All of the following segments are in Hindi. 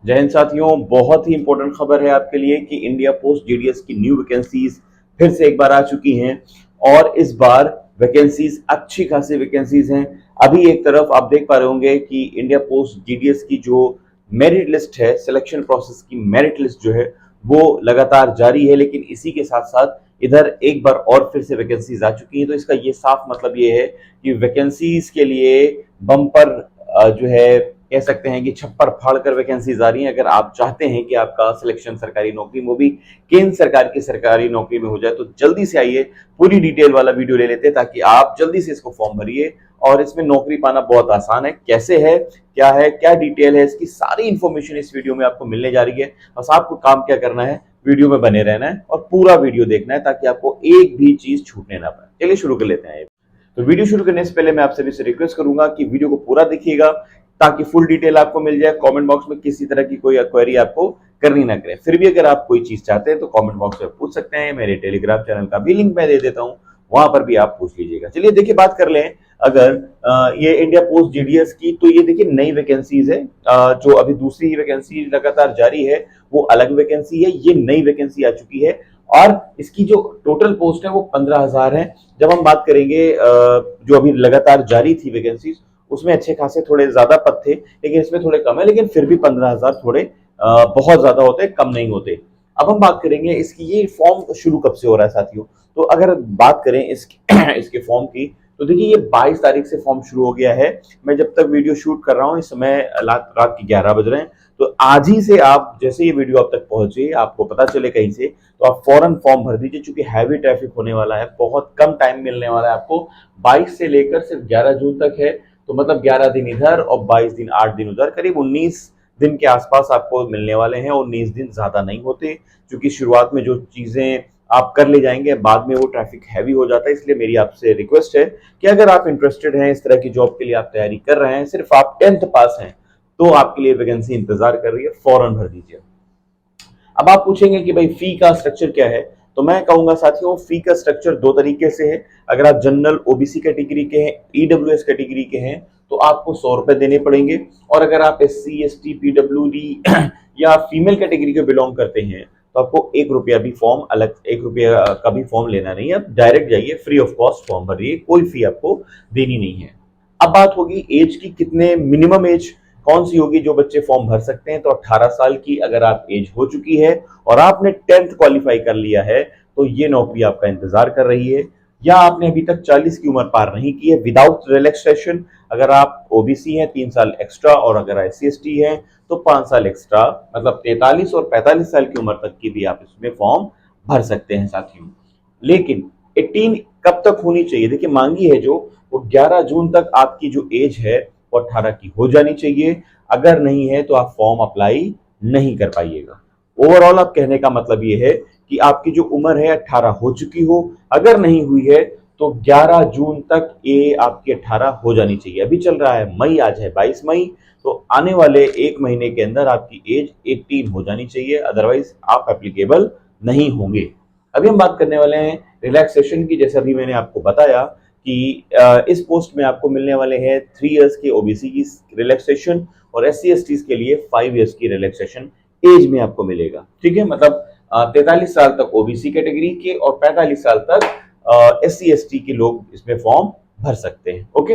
जय हिंद साथियों, बहुत ही इंपॉर्टेंट खबर है आपके लिए कि इंडिया पोस्ट जीडीएस की न्यू वैकेंसीज फिर से एक बार आ चुकी हैं और इस बार वैकेंसीज अच्छी खासी वैकेंसीज हैं। अभी एक तरफ आप देख पा रहे होंगे कि इंडिया पोस्ट जीडीएस की जो मेरिट लिस्ट है, सिलेक्शन प्रोसेस की मेरिट लिस्ट जो है वो लगातार जारी है, लेकिन इसी के साथ साथ इधर एक बार और फिर से वैकेंसीज आ चुकी हैं। तो इसका ये साफ मतलब ये है कि वैकेंसीज के लिए बम्पर जो है कह सकते हैं कि छप्पर फाड़ कर वैकेंसीज आ रही हैं। अगर आप चाहते हैं कि आपका सिलेक्शन सरकारी नौकरी, वो भी केंद्र सरकार की सरकारी नौकरी में हो जाए, तो जल्दी से आइए, पूरी डिटेल वाला वीडियो ले लेते हैं ताकि आप जल्दी से इसको फॉर्म भरिए और इसमें नौकरी पाना बहुत आसान है। कैसे है, क्या डिटेल है, इसकी सारी इंफॉर्मेशन इस वीडियो में आपको मिलने जा रही है। बस आपको काम क्या करना है, वीडियो में बने रहना है और पूरा वीडियो देखना है ताकि आपको एक भी चीज छूटने ना पाए। चलिए शुरू कर लेते हैं। तो वीडियो शुरू करने से पहले मैं आप सभी से रिक्वेस्ट करूंगा कि वीडियो को पूरा देखिएगा ताकि फुल डिटेल आपको मिल जाए। कमेंट बॉक्स में किसी तरह की कोई क्वेरी आपको करनी ना करे। फिर भी अगर आप कोई चीज चाहते हैं तो कमेंट बॉक्स में पूछ सकते हैं। मेरे टेलीग्राम चैनल का भी लिंक मैं दे देता हूं, वहां पर भी आप पूछ लीजिएगा। चलिए देखिए, बात कर लें अगर ये इंडिया पोस्ट जीडीएस की, तो ये देखिए नई वैकेंसीज है। जो अभी दूसरी वैकेंसी लगातार जारी है वो अलग वैकेंसी है, ये नई वैकेंसी आ चुकी है और इसकी जो टोटल पोस्ट है वो 15,000 है। जब हम बात करेंगे जो अभी लगातार जारी थी वैकेंसीज, उसमें अच्छे खासे थोड़े ज्यादा पद थे, लेकिन इसमें थोड़े कम है। लेकिन फिर भी 15,000 थोड़े बहुत ज्यादा होते, कम नहीं होते। अब हम बात करेंगे इसकी, ये फॉर्म शुरू कब से हो रहा है साथियों। तो अगर बात करें इसके इसके फॉर्म की, तो देखिए ये 22 तारीख से फॉर्म शुरू हो गया है। मैं जब तक वीडियो शूट कर रहा हूँ, इस समय रात के 11 बज रहे हैं। तो आज ही से आप, जैसे ये वीडियो आप तक पहुंचे, आपको पता चले कहीं से, तो आप फौरन फॉर्म भर दीजिए, क्योंकि हैवी ट्रैफिक होने वाला है, बहुत कम टाइम मिलने वाला है आपको। 22 से लेकर सिर्फ 11 जून तक है, तो मतलब 11 दिन इधर और 22 दिन, 8 दिन उधर, करीब 19 दिन के आसपास आपको मिलने वाले हैं। और 19 दिन ज्यादा नहीं होते, क्योंकि शुरुआत में जो चीजें आप कर ले जाएंगे, बाद में वो ट्रैफिक हैवी हो जाता है। इसलिए मेरी आपसे रिक्वेस्ट है कि अगर आप इंटरेस्टेड हैं, इस तरह की जॉब के लिए आप तैयारी कर रहे हैं, सिर्फ आप 10th पास हैं, तो आपके लिए वैकेंसी इंतजार कर रही है, फौरन भर दीजिए। अब आप पूछेंगे कि भाई फी का स्ट्रक्चर क्या है, तो मैं कहूंगा साथियों, फी का स्ट्रक्चर दो तरीके से है। अगर आप जनरल ओबीसी कैटेगरी के हैं, ईडब्ल्यूएस कैटेगरी के हैं, तो आपको 100 रुपए देने पड़ेंगे। और अगर आप एससी, एसटी, पीडब्ल्यूडी या फीमेल कैटेगरी के बिलोंग करते हैं, तो आपको 1 रुपया भी फॉर्म, अलग 1 रुपया का भी फॉर्म लेना नहीं है। आप डायरेक्ट जाइए, फ्री ऑफ कॉस्ट फॉर्म भरिए, कोई फी आपको देनी नहीं है। अब बात होगी एज की, कितने मिनिमम एज कौन सी होगी जो बच्चे फॉर्म भर सकते हैं। तो 18 साल की अगर आप एज हो चुकी है और आपने 10th क्वालिफाई कर लिया है, तो ये नौकरी आपका इंतजार कर रही है। या आपने अभी तक 40 की उम्र पार नहीं की है विदाउट रिलैक्सेशन, अगर आप ओबीसी हैं 3 साल एक्स्ट्रा, और अगर एससी एसटी हैं तो 5 साल एक्स्ट्रा, मतलब 43 और 45 साल की उम्र तक की भी आप इसमें फॉर्म भर सकते हैं साथियों। लेकिन 18 कब तक होनी चाहिए, देखिए मांगी है जो, वो 11 जून तक आपकी जो एज है वो 18 की हो जानी चाहिए। अगर नहीं है तो आप फॉर्म अप्लाई नहीं कर पाइएगा। ओवरऑल आप कहने का मतलब ये है कि आपकी जो उम्र है 18 हो चुकी हो, अगर नहीं हुई है तो 11 जून तक ये आपकी 18 हो जानी चाहिए। अभी चल रहा है मई, आज है 22 मई, तो आने वाले 1 महीने के अंदर आपकी एज 18 हो जानी चाहिए, अदरवाइज आप एप्लीकेबल नहीं होंगे। अभी हम बात करने वाले हैं रिलैक्सेशन की। जैसे अभी मैंने आपको बताया कि इस पोस्ट में आपको मिलने वाले हैं 3 इयर्स की ओबीसी की रिलैक्सेशन और एससी एसटी के लिए 5 इयर्स की रिलैक्सेशन एज में आपको मिलेगा। ठीक है, मतलब 43 साल तक ओबीसी कैटेगरी के और 45 साल तक एससी एसटी के लोग इसमें फॉर्म भर सकते हैं। ओके,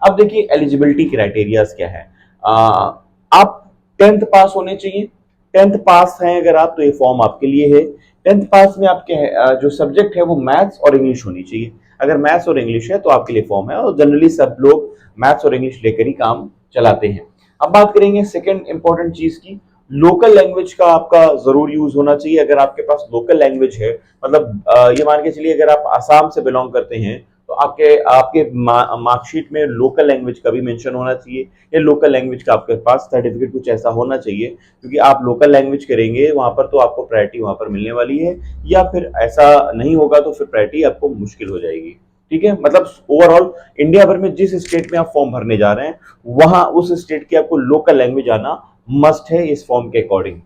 अब देखिए एलिजिबिलिटी क्राइटेरियाज क्या है। आप 10th पास होने चाहिए। 10th पास हैं अगर आप, तो ये फॉर्म आपके लिए है। 10th पास में आपके जो सब्जेक्ट है वो मैथ्स और इंग्लिश होनी चाहिए। अगर मैथ्स और इंग्लिश है तो आपके लिए फॉर्म है, और जनरली सब लोग मैथ्स और इंग्लिश लेकर ही काम चलाते हैं। अब बात करेंगे सेकंड इंपॉर्टेंट चीज की, लोकल लैंग्वेज का आपका जरूर यूज होना चाहिए। अगर आपके पास लोकल लैंग्वेज है, मतलब ये मान के चलिए अगर आप आसाम से बिलोंग करते हैं, तो आपके आपके मार्कशीट में लोकल लैंग्वेज का भी मेंशन होना चाहिए, या लोकल लैंग्वेज का आपके पास सर्टिफिकेट कुछ ऐसा होना चाहिए, क्योंकि आप लोकल लैंग्वेज करेंगे वहां पर तो आपको प्रायोरिटी वहां पर मिलने वाली है। या फिर ऐसा नहीं होगा तो फिर प्रायोरिटी आपको मुश्किल हो जाएगी। ठीक है, मतलब ओवरऑल इंडिया भर में जिस स्टेट में आप फॉर्म भरने जा रहे हैं, वहां उस स्टेट की आपको लोकल लैंग्वेज आना मस्ट है इस फॉर्म के अकॉर्डिंग।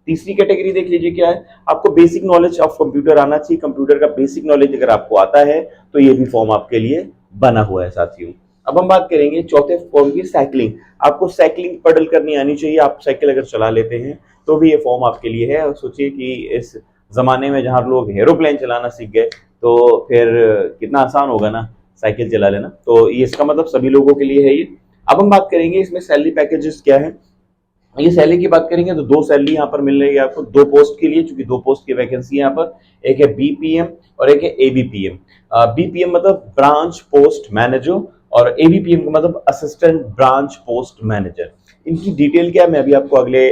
तीसरी कैटेगरी देख लीजिए क्या है, आपको बेसिक नॉलेज ऑफ कंप्यूटर आना चाहिए। कंप्यूटर का बेसिक नॉलेज अगर आपको आता है तो ये भी फॉर्म आपके लिए बना हुआ है साथियों। अब हम बात करेंगे चौथे फॉर्म की, साइकिलिंग। आपको साइकिलिंग पेडल करनी आनी चाहिए। आप साइकिल अगर चला लेते हैं तो भी ये फॉर्म आपके लिए है। और सोचिए कि इस जमाने में जहां लोग एरोप्लेन चलाना सीख गए तो फिर कितना आसान होगा ना साइकिल चला लेना। तो ये इसका मतलब सभी लोगों के लिए है ये। अब हम बात करेंगे इसमें सैलरी पैकेजेस क्या है। ये सैलरी की बात करेंगे तो दो सैलरी यहाँ पर मिल रही है आपको, दो पोस्ट के लिए, क्योंकि दो पोस्ट की वैकेंसी है यहाँ पर। एक है बीपीएम और एक है एबीपीएम। बीपीएम मतलब ब्रांच पोस्ट मैनेजर और एबीपीएम का मतलब असिस्टेंट ब्रांच पोस्ट मैनेजर। इनकी डिटेल क्या है मैं अभी आपको अगले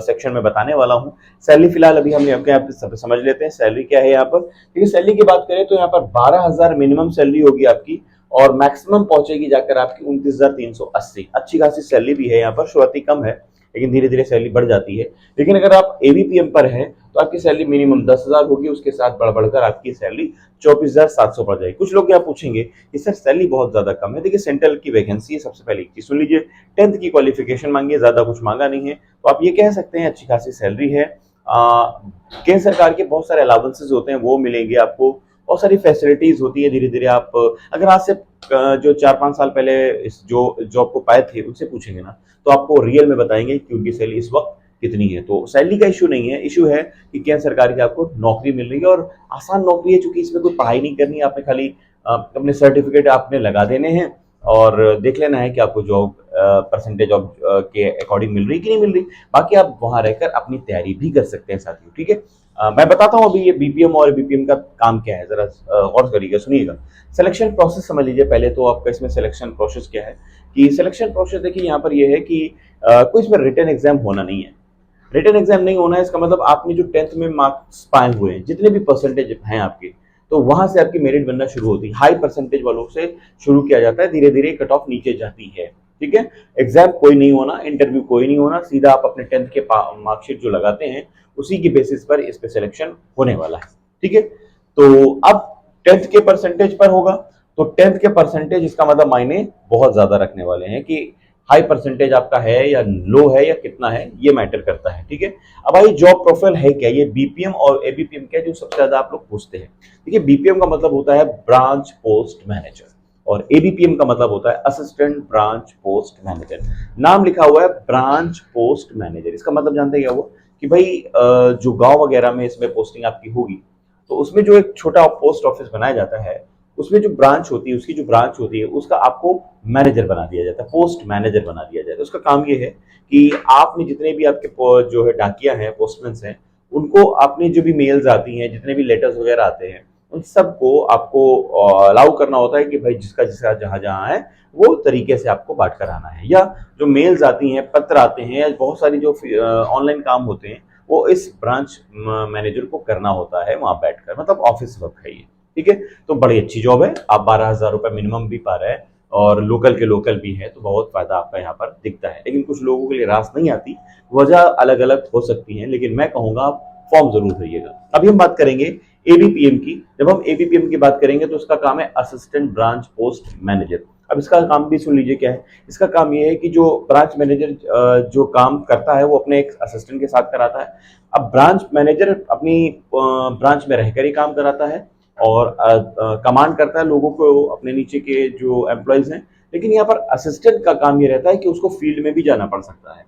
सेक्शन में बताने वाला हूँ। सैलरी फिलहाल अभी हम यहाँ पे समझ लेते हैं सैलरी क्या है यहाँ पर। ठीक है, सैलरी की बात करें तो यहाँ पर 12,000 मिनिमम सैलरी होगी आपकी और मैक्सिमम पहुंचेगी जाकर आपकी 29,380। अच्छी खासी सैलरी भी है यहाँ पर, शुरुआती कम है लेकिन धीरे धीरे सैलरी बढ़ जाती है। लेकिन अगर आप एबीपीएम पर हैं तो आपकी सैलरी मिनिमम 10,000 होगी, उसके साथ बढ़ बढ़कर आपकी सैलरी 24,700 पड़ जाएगी। कुछ लोग यहाँ पूछेंगे कि सर सैलरी बहुत ज्यादा कम है। देखिए सेंट्रल की वैकेंसी है, सबसे पहले एक चीज सुन लीजिए, 10th की क्वालिफिकेशन मांगी है, ज्यादा कुछ मांगा नहीं है, तो आप ये कह सकते हैं अच्छी खासी सैलरी है। केंद्र सरकार के बहुत सारे अलाउंसेस होते हैं वो मिलेंगे आपको, बहुत सारी फैसिलिटीज होती है। धीरे धीरे आप अगर आज से जो 4-5 साल पहले इस जो जॉब को पाए थे उनसे पूछेंगे ना तो आपको रियल में बताएंगे कि उनकी सैलरी इस वक्त कितनी है। तो सैलरी का इशू नहीं है, इशू है कि केंद्र सरकार की आपको नौकरी मिल रही है और आसान नौकरी है, चूंकि इसमें कोई पढ़ाई नहीं करनी है, आपने खाली अपने सर्टिफिकेट आपने लगा देने हैं और देख लेना है कि आपको जॉब परसेंटेज ऑफ के अकॉर्डिंग मिल रही कि नहीं मिल रही। बाकी आप वहां रहकर अपनी तैयारी भी कर सकते हैं साथियों। ठीक है, मैं बताता हूं अभी ये बीपीएम और बीपीएम का काम क्या है, जरा और करिएगा, सुनिएगा। सिलेक्शन प्रोसेस समझ लीजिए पहले तो आपका इसमें सिलेक्शन प्रोसेस क्या है। कि सिलेक्शन प्रोसेस देखिए यहाँ पर ये है कि कोई इसमें रिटन एग्जाम होना नहीं है। रिटन एग्जाम नहीं होना है इसका मतलब आपने जो 10th में मार्क्स पाए हुए हैं, जितने भी परसेंटेज हैं आपके, तो वहां से आपकी मेरिट बनना शुरू होती है। हाई परसेंटेज वालों से शुरू किया जाता है, धीरे धीरे कट ऑफ नीचे जाती है। ठीक है, एग्जाम कोई नहीं होना, इंटरव्यू कोई नहीं होना, सीधा आप अपने 10th के मार्कशीट जो लगाते हैं उसी की बेसिस पर इस पे सिलेक्शन होने वाला है। ठीक है, तो अब 10th के परसेंटेज पर होगा, तो 10th के परसेंटेज इसका मतलब मायने बहुत ज्यादा रखने वाले हैं कि हाई परसेंटेज आपका है या लो है या कितना है, ये मैटर करता है। ठीक है, अब भाई जॉब प्रोफाइल है क्या, ये बीपीएम और एबीपीएम क्या, जो सबसे ज्यादा आप लोग पूछते हैं। देखिए बीपीएम का मतलब होता है ब्रांच पोस्ट मैनेजर और एबीपीएम का मतलब होता है असिस्टेंट ब्रांच पोस्ट मैनेजर। नाम लिखा हुआ है ब्रांच पोस्ट मैनेजर, इसका मतलब जानते हैं क्या हुआ कि भाई जो गांव वगैरह में इसमें पोस्टिंग आपकी होगी तो उसमें जो एक छोटा पोस्ट ऑफिस बनाया जाता है उसमें जो ब्रांच होती है, उसकी जो ब्रांच होती है उसका आपको मैनेजर बना दिया जाता है, पोस्ट मैनेजर बना दिया जाता है। उसका काम ये है कि आपने जितने भी आपके जो है डाकिया हैं, पोस्टमैन हैं, उनको आपने जो भी मेल्स आती हैं, जितने भी लेटर्स वगैरह आते हैं, उन सबको आपको अलाउ करना होता है कि भाई जिसका जिसका जहां जहां है वो तरीके से आपको बांट कर आना है। या जो मेल्स आती हैं, पत्र आते हैं, या बहुत सारी जो ऑनलाइन काम होते हैं वो इस ब्रांच मैनेजर को करना होता है वहां बैठकर, मतलब ऑफिस वर्क है ये। ठीक है, तो बड़ी अच्छी जॉब है, आप 12,000 रुपए मिनिमम भी पा रहे हैं और लोकल के लोकल भी है, तो बहुत फायदा आपका यहाँ पर दिखता है। लेकिन कुछ लोगों के लिए रास नहीं आती, वजह अलग अलग हो सकती है, लेकिन मैं कहूंगा आप फॉर्म जरूर भरिएगा। अभी हम बात करेंगे एबीपीएम की। जब हम एबीपीएम की बात करेंगे तो इसका काम है असिस्टेंट ब्रांच पोस्ट मैनेजर। अब इसका काम भी सुन लीजिए क्या है। इसका काम ये है कि जो ब्रांच मैनेजर जो काम करता है वो अपने एक असिस्टेंट के साथ कराता है। अब ब्रांच मैनेजर अपनी ब्रांच में रहकर ही काम कराता है और कमांड करता है लोगों को, अपने नीचे के जो एम्प्लॉयज हैं। लेकिन यहाँ पर असिस्टेंट का काम ये रहता है कि उसको फील्ड में भी जाना पड़ सकता है,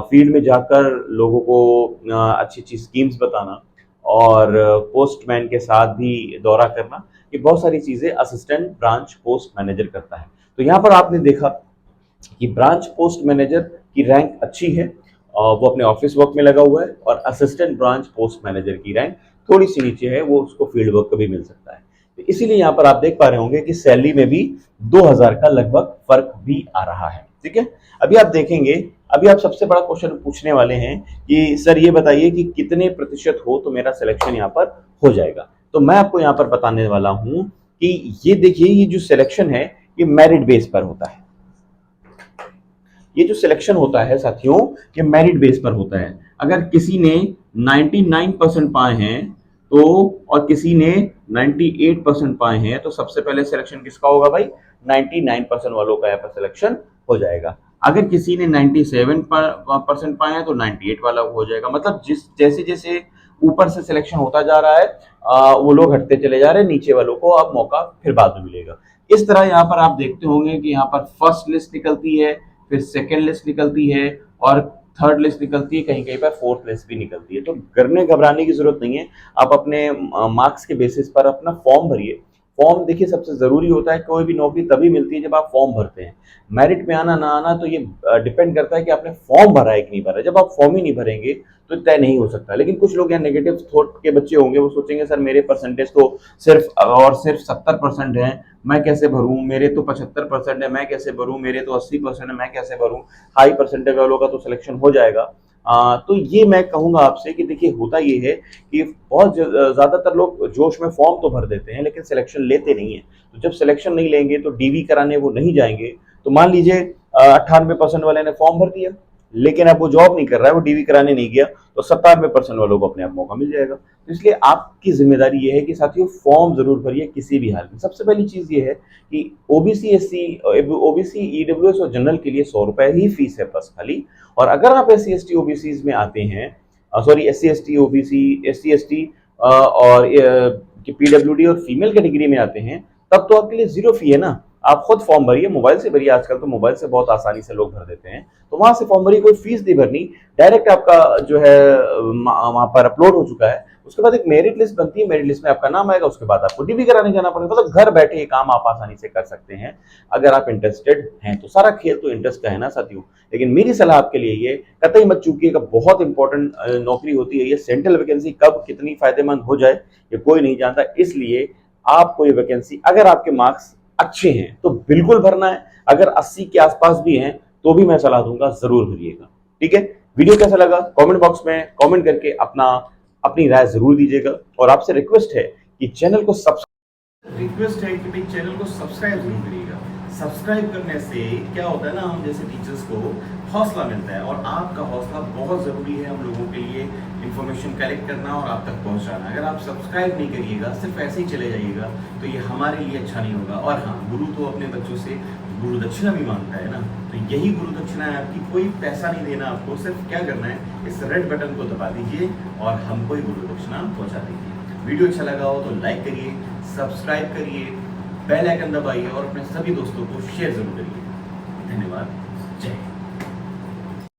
फील्ड में जाकर लोगों को अच्छी अच्छी स्कीम्स बताना और पोस्टमैन के साथ भी दौरा करना, ये बहुत सारी चीजें असिस्टेंट ब्रांच पोस्ट मैनेजर करता है। तो यहाँ पर आपने देखा कि ब्रांच पोस्ट मैनेजर की रैंक अच्छी है, वो अपने ऑफिस वर्क में लगा हुआ है, और असिस्टेंट ब्रांच पोस्ट मैनेजर की रैंक थोड़ी सी नीचे है, वो उसको फील्ड वर्क भी मिल सकता है। तो इसीलिए यहाँ पर आप देख पा रहे होंगे कि सैलरी में भी 2,000 का लगभग फर्क भी आ रहा है। ठीक है, अभी आप देखेंगे, अभी आप सबसे बड़ा क्वेश्चन पूछने वाले हैं कि सर ये बताइए कि कितने प्रतिशत हो तो मेरा सिलेक्शन यहाँ पर हो जाएगा। तो मैं आपको यहाँ पर बताने वाला हूं कि ये देखिए, ये जो सिलेक्शन है ये मेरिट बेस पर होता है। ये जो सिलेक्शन होता है साथियों, ये मेरिट बेस पर होता है। अगर किसी ने 99% पाए हैं तो, और किसी ने 98% पाए हैं, तो सबसे पहले सिलेक्शन किसका होगा भाई? 99% वालों का यहाँ पर सिलेक्शन हो जाएगा। अगर किसी ने 97% पाए हैं तो 98 वाला हो जाएगा। मतलब जैसे जैसे ऊपर से सिलेक्शन होता जा रहा है वो लोग हटते चले जा रहे हैं, नीचे वालों को अब मौका फिर बाद में मिलेगा। इस तरह यहाँ पर आप देखते होंगे कि यहाँ पर फर्स्ट लिस्ट निकलती है, फिर सेकेंड लिस्ट निकलती है और थर्ड लिस्ट निकलती है, कहीं कहीं पर फोर्थ लिस्ट भी निकलती है। तो डरने घबराने की जरूरत नहीं है। आप अपने मार्क्स के बेसिस पर अपना फॉर्म भरिए। फॉर्म देखिए सबसे जरूरी होता है, कोई भी नौकरी तभी मिलती है जब आप फॉर्म भरते हैं। मेरिट में आना ना आना तो ये डिपेंड करता है कि आपने फॉर्म भरा है कि नहीं भरा। जब आप फॉर्म ही नहीं भरेंगे तो तय नहीं हो सकता। लेकिन कुछ लोग यहाँ नेगेटिव थॉट के बच्चे होंगे, वो सोचेंगे सर मेरे परसेंटेज तो सिर्फ 70% है, मैं कैसे भरूं, मेरे तो 75% है, मैं कैसे भरूं, मेरे तो 80% है, मैं कैसे भरूं, हाई परसेंटेज वालों का तो सिलेक्शन हो जाएगा। तो ये मैं कहूंगा आपसे कि देखिए होता ये है कि बहुत ज्यादातर लोग जोश में फॉर्म तो भर देते हैं लेकिन सिलेक्शन लेते नहीं है। तो जब सिलेक्शन नहीं लेंगे तो डीवी कराने वो नहीं जाएंगे। तो मान लीजिए 98% वाले ने फॉर्म भर दिया लेकिन अब वो जॉब नहीं कर रहा है, वो डीवी कराने नहीं गया, तो 97% वालों को अपने आप मौका मिल जाएगा। तो इसलिए आपकी जिम्मेदारी ये है कि साथियों फॉर्म जरूर भरिए किसी भी हाल में। सबसे पहली चीज ये है कि ओबीसी एससी ओबीसी ईडब्ल्यूएस और जनरल के लिए 100 रुपए ही फीस है बस खाली। और अगर आप एससी एसटी ओबीसी में आते हैं, sorry SC ST OBC SC ST और पीडब्ल्यूडी और फीमेल कैटेगरी में आते हैं, तब तो आपके लिए जीरो फी है ना। आप खुद फॉर्म भरिए, मोबाइल से भरिए, आजकल तो मोबाइल से बहुत आसानी से लोग भर देते हैं। तो वहां से फॉर्म भरिए, कोई फीस नहीं भरनी, डायरेक्ट आपका जो है वहां पर अपलोड हो चुका है। उसके बाद एक मेरिट लिस्ट बनती है, मेरिट लिस्ट में आपका नाम आएगा, उसके बाद आपको डीवी कराने जाना पड़ेगा। मतलब घर बैठे ये काम आप आसानी से कर सकते हैं अगर आप इंटरेस्टेड हैं तो। सारा खेल तो इंटरेस्ट का है ना साथियों। लेकिन मेरी सलाह आपके लिए ये, कतई मत चूकिएगा, बहुत इंपॉर्टेंट नौकरी होती है ये। सेंट्रल वैकेंसी कब कितनी फायदेमंद हो जाए ये कोई नहीं जानता। इसलिए आपको ये वैकेंसी, अगर आपके मार्क्स अच्छे हैं तो बिल्कुल भरना है, अगर 80 के आसपास भी हैं तो भी मैं सलाह दूंगा जरूर भरिएगा। ठीक है, वीडियो कैसा लगा कमेंट बॉक्स में कमेंट करके अपनी राय जरूर दीजिएगा। और आपसे रिक्वेस्ट है कि चैनल को सब्सक्राइब जरूर करिएगा। सब्सक्राइब करने से क्या होता है ना, हम जैसे टीचर्स को हौसला मिलता है, और आपका हौसला बहुत ज़रूरी है हम लोगों के लिए, इन्फॉर्मेशन कलेक्ट करना और आप तक पहुंचाना। अगर आप सब्सक्राइब नहीं करिएगा, सिर्फ ऐसे ही चले जाइएगा, तो ये हमारे लिए अच्छा नहीं होगा। और हाँ, गुरु तो अपने बच्चों से गुरु दक्षिणा भी मांगता है ना, तो यही गुरु दक्षिणा है आपकी। कोई पैसा नहीं देना आपको, सिर्फ क्या करना है, इस रेड बटन को दबा दीजिए और हमको ही गुरु दक्षिणा पहुंचा दीजिए। वीडियो अच्छा लगा हो तो लाइक करिए, सब्सक्राइब करिए, बेल आइकन दबाइए और अपने सभी दोस्तों को शेयर जरूर करिए। धन्यवाद। जय हिंद।